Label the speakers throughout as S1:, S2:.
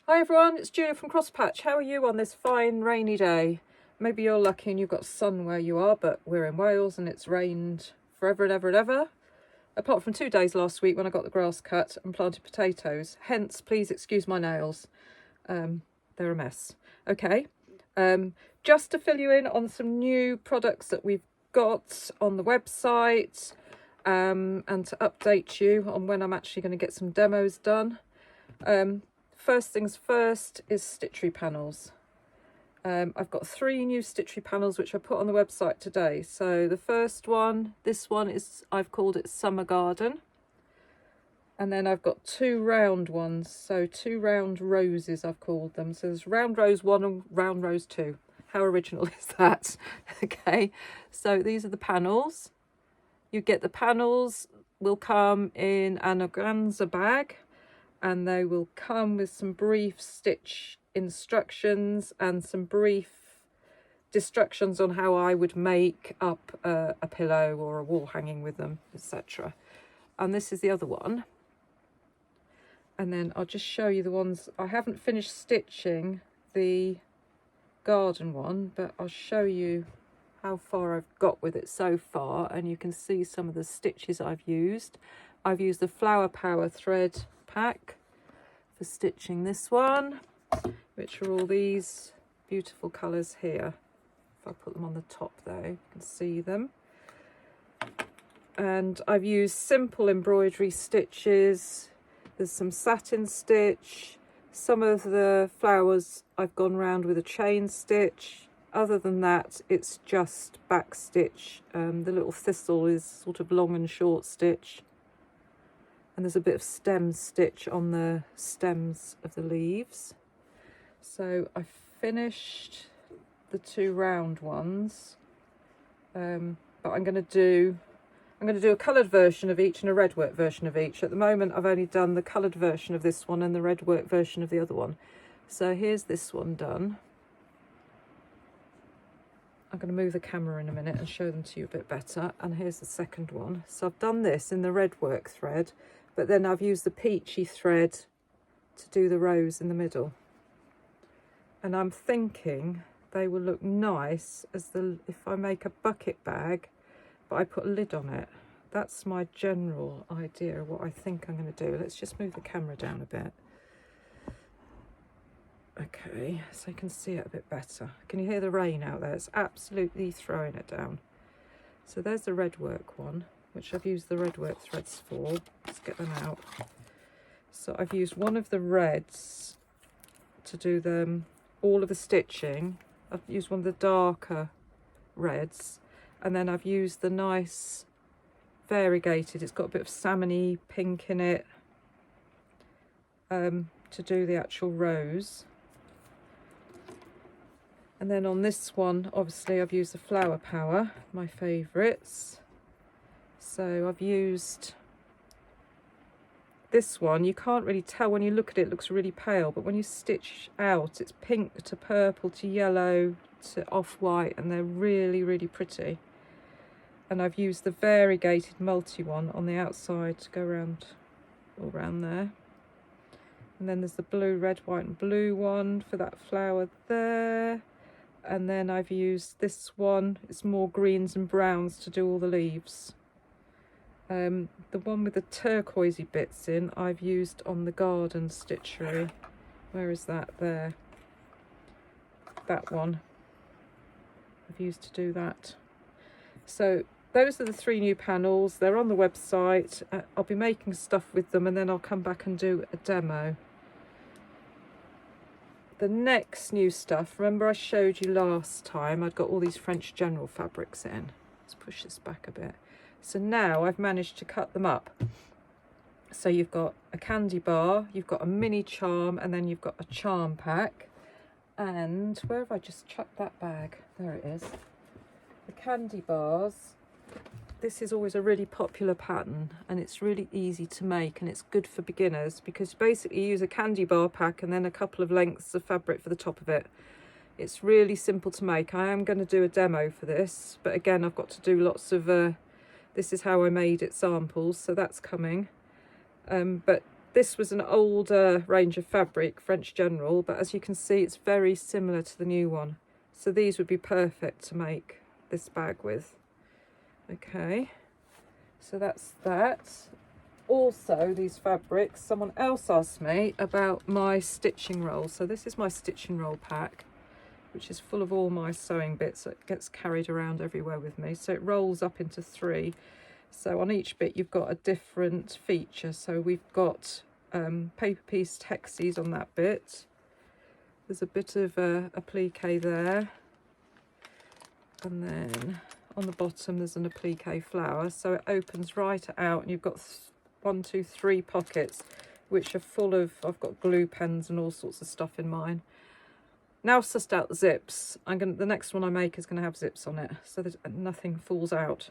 S1: Hi everyone, it's Julia from Crosspatch. How are you on this fine rainy day? Maybe you're lucky and you've got sun where you are, but we're in Wales and it's rained forever and ever and ever. Apart from 2 days last week when I got the grass cut and planted potatoes. Hence, please excuse my nails. They're a mess. Okay, just to fill you in on some new products that we've got on the website and to update you on when I'm actually going to get some demos done. First things first is Stitchery panels. I've got 3 new Stitchery panels which I put on the website today. So the first one, this one is, I've called it Summer Garden. And then I've got 2 round ones, so 2 round roses I've called them. So there's round rose 1 and round rose 2. How original is that? Okay, so these are the panels. You get the panels, will come in an organza bag. And they will come with some brief stitch instructions and some brief instructions on how I would make up a pillow or a wall hanging with them, etc. And this is the other one. And then I'll just show you the ones. I haven't finished stitching the garden one, but I'll show you how far I've got with it so far. And you can see some of the stitches I've used. I've used the Flower Power thread pack for stitching this one, which are all these beautiful colours here. If I put them on the top there, you can see them. And I've used simple embroidery stitches. There's some satin stitch. Some of the flowers I've gone round with a chain stitch. Other than that, it's just back stitch. The little thistle is sort of long and short stitch. And there's a bit of stem stitch on the stems of the leaves. So I finished the 2 round ones, but I'm going to do a coloured version of each and a redwork version of each. At the moment I've only done the coloured version of this one and the redwork version of the other one. So here's this one done. I'm going to move the camera in a minute and show them to you a bit better. And here's the second one. So I've done this in the redwork thread, but then I've used the peachy thread to do the rose in the middle. And I'm thinking they will look nice as if I make a bucket bag, but I put a lid on it. That's my general idea of what I think I'm going to do. Let's just move the camera down a bit. Okay, so you can see it a bit better. Can you hear the rain out there? It's absolutely throwing it down. So there's the redwork one, which I've used the redwork threads for. Let's get them out. So I've used one of the reds to do all of the stitching. I've used one of the darker reds, and then I've used the nice variegated, it's got a bit of salmony pink in it, to do the actual rose. And then on this one, obviously I've used the Flower Power, my favourites. So I've used this one. You can't really tell when you look at it, it looks really pale, but when you stitch out, it's pink to purple to yellow to off-white, and they're really, really pretty. And I've used the variegated multi one on the outside to go around, all around there. And then there's the blue, red, white and blue one for that flower there. And then I've used this one, it's more greens and browns to do all the leaves. The one with the turquoisey bits in, I've used on the garden stitchery. Where is that? There. That one. I've used to do that. So those are the 3 new panels. They're on the website. I'll be making stuff with them and then I'll come back and do a demo. The next new stuff, remember I showed you last time, I'd got all these French General fabrics in. Let's push this back a bit. So now I've managed to cut them up. So you've got a candy bar, you've got a mini charm, and then you've got a charm pack. And where have I just chucked that bag? There it is. The candy bars. This is always a really popular pattern and it's really easy to make and it's good for beginners because basically you use a candy bar pack and then a couple of lengths of fabric for the top of it. It's really simple to make. I am going to do a demo for this, but again I've got to do lots of this is how I made it samples, so that's coming. But this was an older range of fabric, French General, but as you can see, it's very similar to the new one. So these would be perfect to make this bag with. Okay, so that's that. Also, these fabrics, someone else asked me about my stitching roll. So this is my stitching roll pack, which is full of all my sewing bits that gets carried around everywhere with me. So it rolls up into 3. So on each bit you've got a different feature. So we've got paper pieced hexies on that bit. There's a bit of a applique there. And then on the bottom there's an applique flower. So it opens right out and you've got 1, 2, 3 pockets, which are full of, I've got glue pens and all sorts of stuff in mine. Now I've sussed out the zips. The next one I make is going to have zips on it, so that nothing falls out.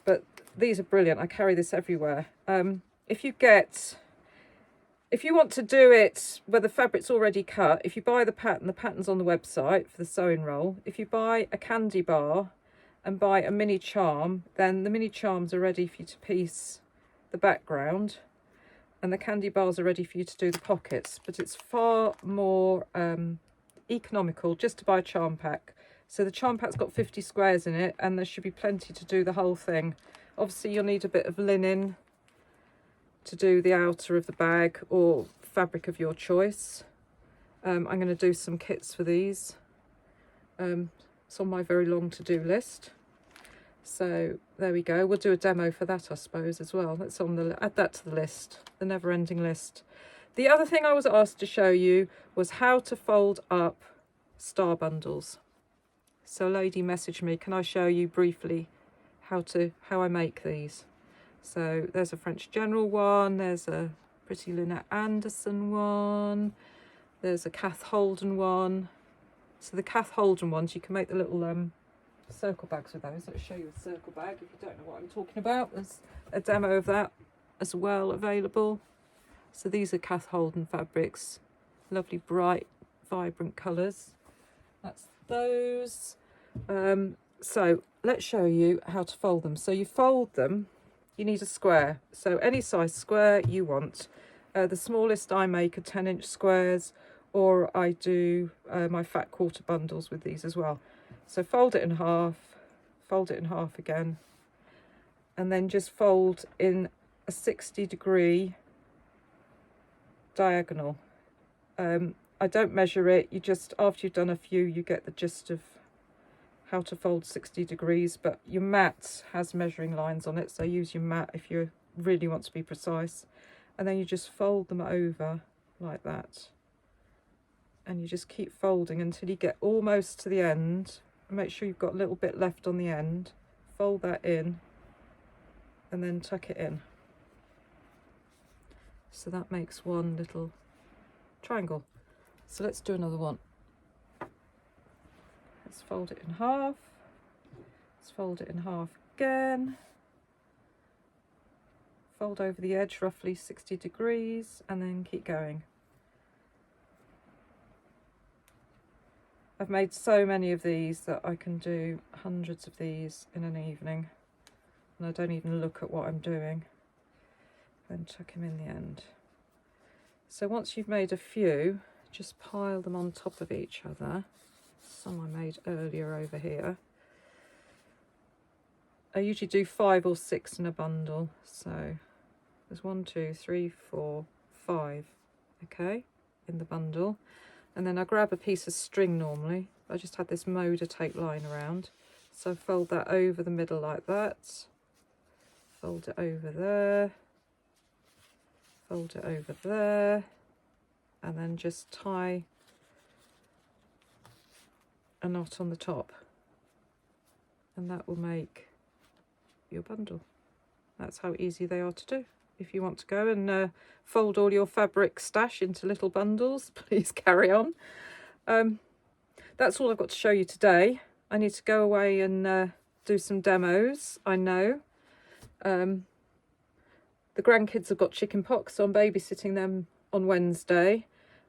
S1: But these are brilliant. I carry this everywhere. If you want to do it where the fabric's already cut, if you buy the pattern's on the website for the sewing roll. If you buy a candy bar and buy a mini charm, then the mini charms are ready for you to piece the background, and the candy bars are ready for you to do the pockets. But it's far more economical just to buy a charm pack. So the charm pack's got 50 squares in it, and there should be plenty to do the whole thing. Obviously you'll need a bit of linen to do the outer of the bag, or fabric of your choice. I'm going to do some kits for these. It's on my very long to-do list. So there we go. We'll do a demo for that, I suppose, as well. That's on the, add that to the list, the never-ending list. The other thing I was asked to show you was how to fold up star bundles. So a lady messaged me, can I show you briefly how I make these? So there's a French General one, there's a pretty Lynette Anderson one, there's a Kath Holden one. So the Kath Holden ones, you can make the little circle bags with those. Let's show you a circle bag if you don't know what I'm talking about. There's a demo of that as well available. So these are Kath Holden fabrics, lovely bright vibrant colours. That's those. So let's show you how to fold them. So you fold them, you need a square, so any size square you want. The smallest I make are 10-inch squares, or I do my fat quarter bundles with these as well. So fold it in half again, and then just fold in a 60-degree diagonal. I don't measure it, you just, after you've done a few, you get the gist of how to fold 60 degrees, but your mat has measuring lines on it, so use your mat if you really want to be precise. And then you just fold them over like that, and you just keep folding until you get almost to the end. Make sure you've got a little bit left on the end, fold that in, and then tuck it in. So that makes one little triangle. So let's do another one. Let's fold it in half. Let's fold it in half again. Fold over the edge roughly 60 degrees, and then keep going. I've made so many of these that I can do hundreds of these in an evening, and I don't even look at what I'm doing. Then tuck them in the end. So once you've made a few, just pile them on top of each other. Some I made earlier over here. I usually do 5 or 6 in a bundle, so there's 1, 2, 3, 4, 5, okay, in the bundle. And then I grab a piece of string normally. I just had this Moda tape lying around, so fold that over the middle like that, fold it over there, fold it over there, and then just tie a knot on the top, and that will make your bundle. That's how easy they are to do. If you want to go and fold all your fabric stash into little bundles, please carry on. That's all I've got to show you today. I need to go away and do some demos, I know. The grandkids have got chicken pox, so I'm babysitting them on Wednesday.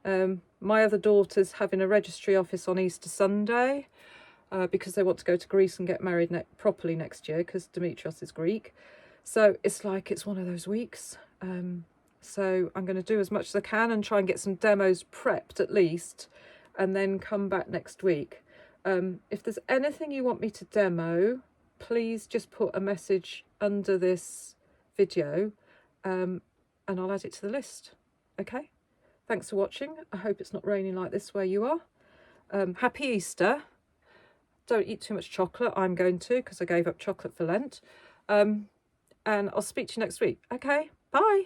S1: My other daughter's having a registry office on Easter Sunday because they want to go to Greece and get married properly next year, because Demetrios is Greek. So it's like, it's one of those weeks. So I'm going to do as much as I can and try and get some demos prepped at least, and then come back next week. If there's anything you want me to demo, please just put a message under this video, and I'll add it to the list. Okay, thanks for watching. I hope it's not raining like this where you are. Happy Easter. Don't eat too much chocolate. I'm going to, because I gave up chocolate for Lent. And I'll speak to you next week. Okay, bye.